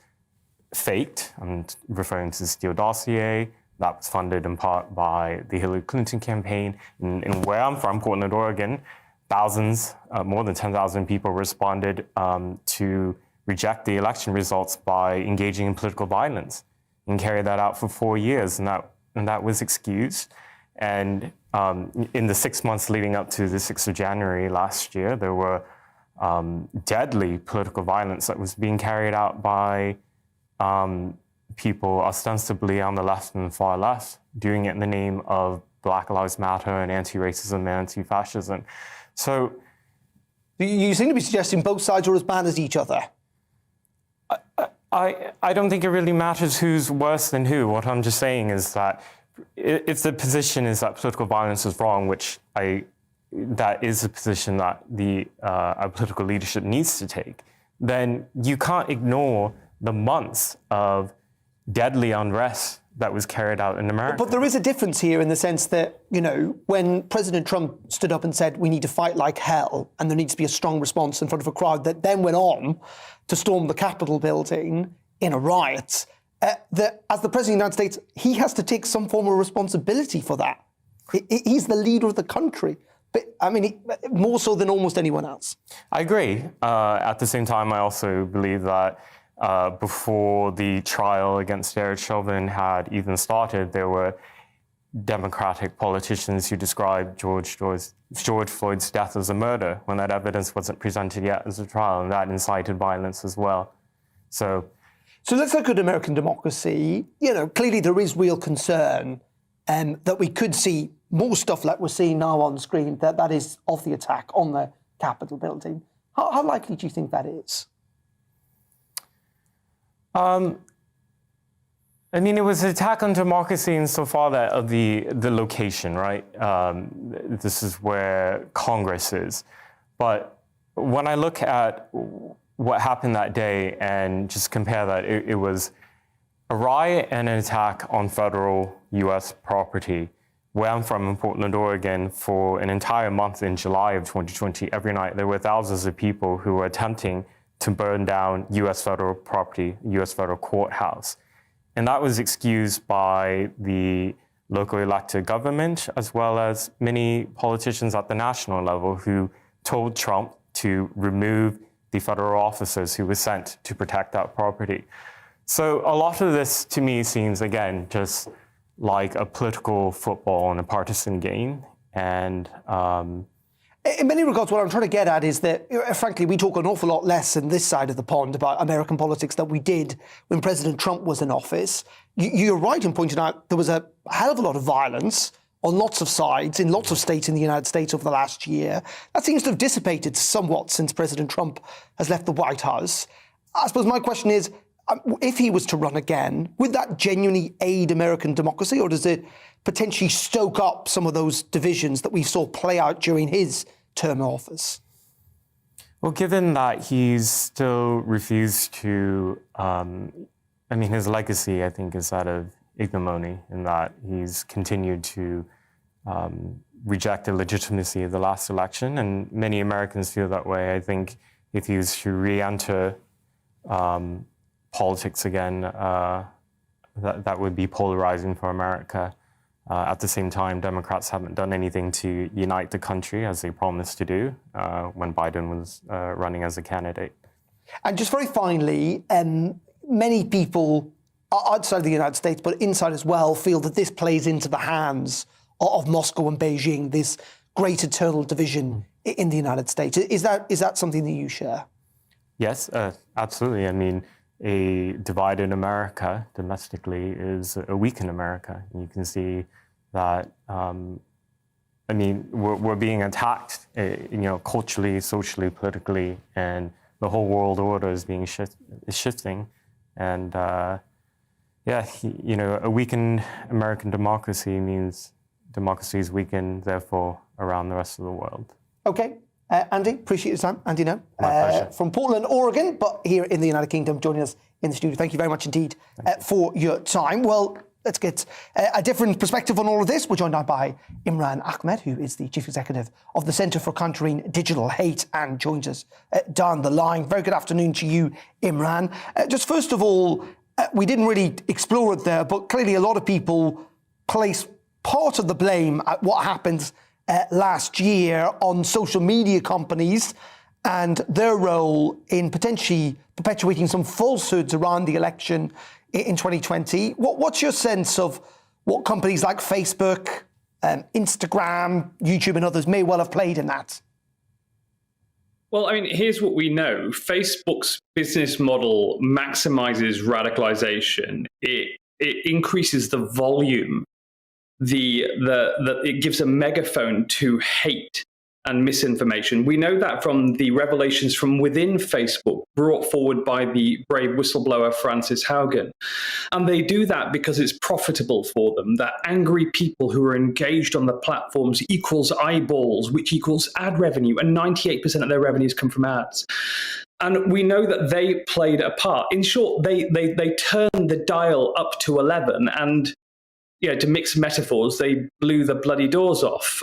T: faked. I'm referring to the Steele dossier that was funded in part by the Hillary Clinton campaign. And where I'm from, Portland, Oregon, thousands, more than 10,000 people responded to reject the election results by engaging in political violence and carried that out for 4 years. And that was excused. And in the 6 months leading up to the 6th of January last year, there were deadly political violence that was being carried out by people ostensibly on the left and the far left, doing it in the name of Black Lives Matter and anti-racism and anti-fascism. So
R: You seem to be suggesting both sides are as bad as each other.
T: I don't think it really matters who's worse than who. What I'm just saying is that if the position is that political violence is wrong, that is a position that our political leadership needs to take, then you can't ignore the months of deadly unrest that was carried out in America.
R: But there is a difference here in the sense that, when President Trump stood up and said we need to fight like hell and there needs to be a strong response in front of a crowd that then went on to storm the Capitol building in a riot, that as the President of the United States, he has to take some form of responsibility for that. He's the leader of the country. But, more so than almost anyone else.
T: I agree. At the same time, I also believe that before the trial against Derek Chauvin had even started, there were Democratic politicians who described George Floyd's death as a murder when that evidence wasn't presented yet as a trial, and that incited violence as well. So
R: let's look at American democracy. Clearly there is real concern that we could see more stuff like we're seeing now on screen that is of the attack on the Capitol building. How likely do you think that is?
T: It was an attack on democracy insofar that of the location, right? This is where Congress is. But when I look at what happened that day and just compare that, it was a riot and an attack on federal U.S. property. Where I'm from in Portland, Oregon, for an entire month in July of 2020, every night there were thousands of people who were attempting to burn down U.S. federal property, U.S. federal courthouse. And that was excused by the local elected government, as well as many politicians at the national level who told Trump to remove the federal officers who were sent to protect that property. So a lot of this, to me, seems, again, just like a political football and a partisan game. And
R: in many regards, what I'm trying to get at is that, frankly, we talk an awful lot less in this side of the pond about American politics than we did when President Trump was in office. You're right in pointing out there was a hell of a lot of violence on lots of sides in lots of states in the United States over the last year. That seems to have dissipated somewhat since President Trump has left the White House. I suppose my question is, if he was to run again, would that genuinely aid American democracy, or does it potentially stoke up some of those divisions that we saw play out during his term of office?
T: Well, given that he's still refused to, his legacy, I think, is that of ignominy, in that he's continued to reject the legitimacy of the last election, and many Americans feel that way. I think if he was to re-enter politics again, that would be polarizing for America. At the same time, Democrats haven't done anything to unite the country as they promised to do when Biden was running as a candidate.
R: And just very finally, many people outside the United States, but inside as well, feel that this plays into the hands of Moscow and Beijing, this great eternal division in the United States. Is that something that you share?
T: Yes, absolutely. A divided America domestically is a weakened America. You can see that, we're being attacked, culturally, socially, politically, and the whole world order is being shifting. And a weakened American democracy means democracy is weakened, therefore, around the rest of the world.
R: Okay. Andy, appreciate your time. Andy, no.
T: My pleasure.
R: From Portland, Oregon, but here in the United Kingdom, joining us in the studio. Thank you very much indeed for your time. Well, let's get a different perspective on all of this. We're joined now by Eamonn Ahmed, who is the Chief Executive of the Centre for Countering Digital Hate, and joins us down the line. Very good afternoon to you, Eamonn. Just first of all, we didn't really explore it there, but clearly a lot of people place part of the blame at what happened last year on social media companies and their role in potentially perpetuating some falsehoods around the election in 2020. What's your sense of what companies like Facebook, Instagram, YouTube and others may well have played in that?
U: Well, here's what we know. Facebook's business model maximizes radicalization. It increases the volume. It gives a megaphone to hate and misinformation. We know that from the revelations from within Facebook brought forward by the brave whistleblower Frances Haugen. And they do that because it's profitable for them, that angry people who are engaged on the platforms equals eyeballs, which equals ad revenue, and 98% of their revenues come from ads. And we know that they played a part. In short, they turned the dial up to 11 and, to mix metaphors, they blew the bloody doors off.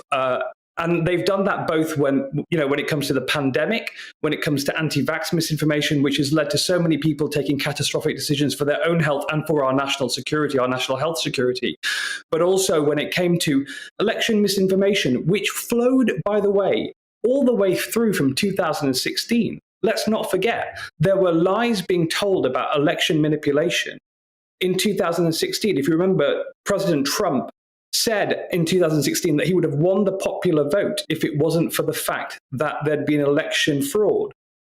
U: And they've done that both when it comes to the pandemic, when it comes to anti-vax misinformation, which has led to so many people taking catastrophic decisions for their own health and for our national security, our national health security. But also when it came to election misinformation, which flowed, by the way, all the way through from 2016. Let's not forget, there were lies being told about election manipulation in 2016. If you remember, President Trump said in 2016 that he would have won the popular vote if it wasn't for the fact that there'd been election fraud.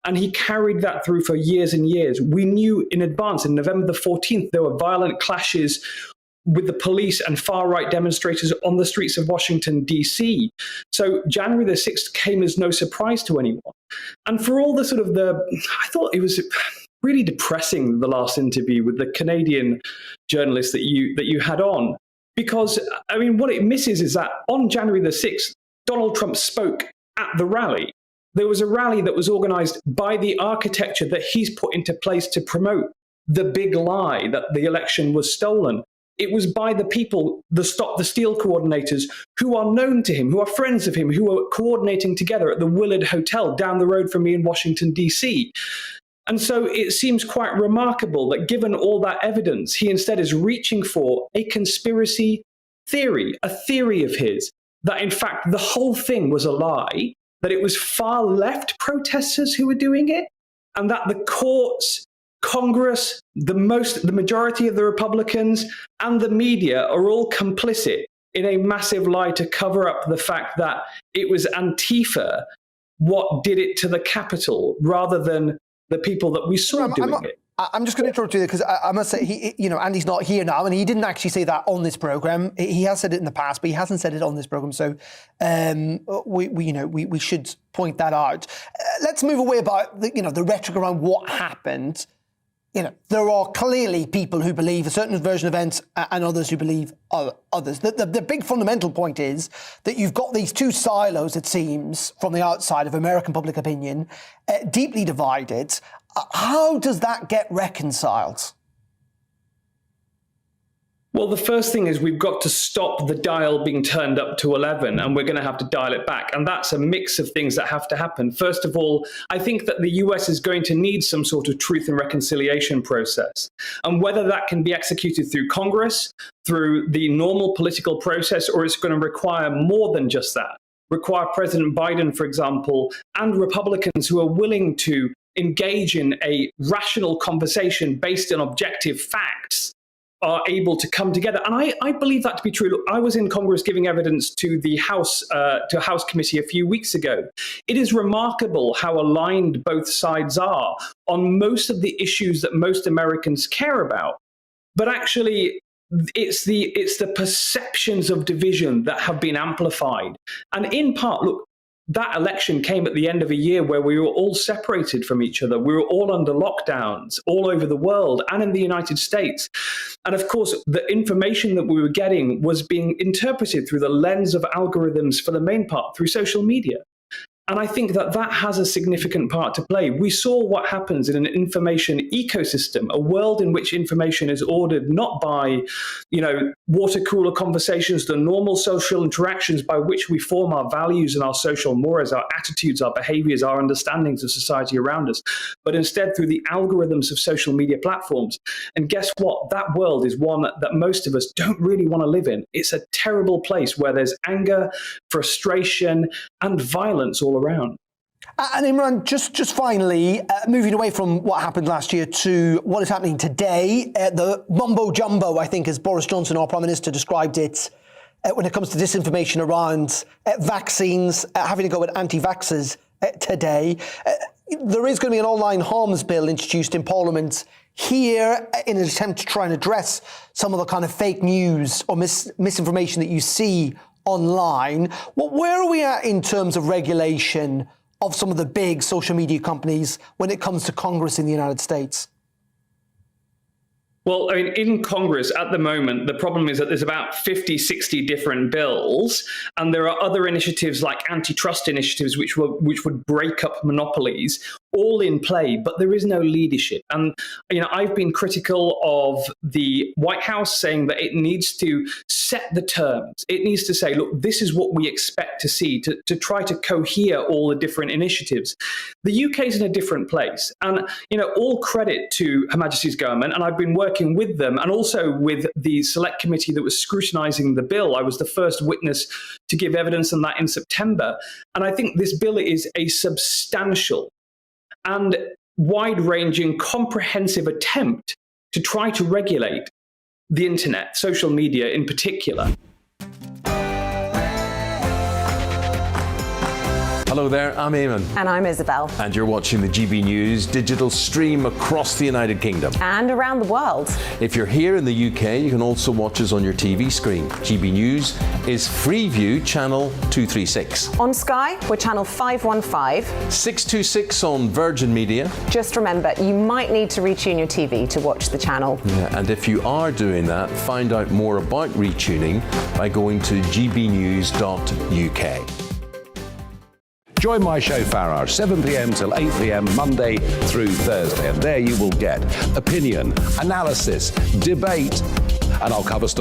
U: And he carried that through for years and years. We knew in advance, in November the 14th, there were violent clashes with the police and far-right demonstrators on the streets of Washington, D.C. So January the 6th came as no surprise to anyone. And for all I thought it was really depressing, the last interview with the Canadian journalist that you had on. Because, what it misses is that on January the 6th, Donald Trump spoke at the rally. There was a rally that was organized by the architecture that he's put into place to promote the big lie that the election was stolen. It was by the people, the Stop the Steal coordinators, who are known to him, who are friends of him, who are coordinating together at the Willard Hotel down the road from me in Washington, D.C. And so it seems quite remarkable that given all that evidence, he instead is reaching for a conspiracy theory, a theory of his, that in fact the whole thing was a lie, that it was far left protesters who were doing it, and that the courts, Congress, the majority of the Republicans and the media are all complicit in a massive lie to cover up the fact that it was Antifa what did it to the Capitol rather than the people that we saw doing it.
R: I'm just going to interrupt you there because I must say, Andy's not here now, and he didn't actually say that on this programme. He has said it in the past, but he hasn't said it on this programme. So we should point that out. Let's move away about the rhetoric around what happened. There are clearly people who believe a certain version of events and others who believe others. The big fundamental point is that you've got these two silos, it seems, from the outside of American public opinion, deeply divided. How does that get reconciled?
U: Well, the first thing is we've got to stop the dial being turned up to 11, and we're going to have to dial it back. And that's a mix of things that have to happen. First of all, I think that the US is going to need some sort of truth and reconciliation process. And whether that can be executed through Congress, through the normal political process, or it's going to require more than just that, require President Biden, for example, and Republicans who are willing to engage in a rational conversation based on objective facts, are able to come together. And I believe that to be true. Look, I was in Congress giving evidence to the House, to a House committee a few weeks ago. It is remarkable how aligned both sides are on most of the issues that most Americans care about. But actually, it's the perceptions of division that have been amplified. And in part, look, that election came at the end of a year where we were all separated from each other. We were all under lockdowns all over the world and in the United States. And of course, the information that we were getting was being interpreted through the lens of algorithms, for the main part, through social media. And I think that that has a significant part to play. We saw what happens in an information ecosystem, a world in which information is ordered not by, water cooler conversations, the normal social interactions by which we form our values and our social mores, our attitudes, our behaviors, our understandings of society around us, but instead through the algorithms of social media platforms. And guess what? That world is one that most of us don't really want to live in. It's a terrible place where there's anger, frustration, and violence all around.
R: And Eamonn, just finally, moving away from what happened last year to what is happening today, the mumbo jumbo, I think, as Boris Johnson, our Prime Minister, described it, when it comes to disinformation around vaccines, having to go with anti-vaxxers today. There is going to be an online harms bill introduced in Parliament here in an attempt to try and address some of the kind of fake news or misinformation that you see online. Where are we at in terms of regulation of some of the big social media companies when it comes to Congress in the United States?
U: Well, I mean, in Congress at the moment, the problem is that there's about 50, 60 different bills, and there are other initiatives like antitrust initiatives which would break up monopolies, all in play, but there is no leadership. And, you know, I've been critical of the White House, saying that it needs to set the terms. It needs to say, look, this is what we expect to see, to try to cohere all the different initiatives. The UK is in a different place. And, you know, all credit to Her Majesty's government, and I've been working with them and also with the select committee that was scrutinising the bill. I was the first witness to give evidence on that in September. And I think this bill is a substantial and wide-ranging, comprehensive attempt to try to regulate the internet, social media in particular.
A: Hello there, I'm Eamonn.
B: And I'm Isabel.
A: And you're watching the GB News digital stream across the United Kingdom.
B: And around the world. If
A: you're here in the UK, you can also watch us on your TV screen. GB News is Freeview channel 236.
B: On Sky, we're channel 515.
A: 626 on Virgin Media.
B: Just remember, you might need to retune your TV to watch the channel.
A: Yeah, and if you are doing that, find out more about retuning by going to gbnews.uk.
C: Join my show Farage, 7 p.m. till 8 p.m. Monday through Thursday. And there you will get opinion, analysis, debate, and I'll cover stories.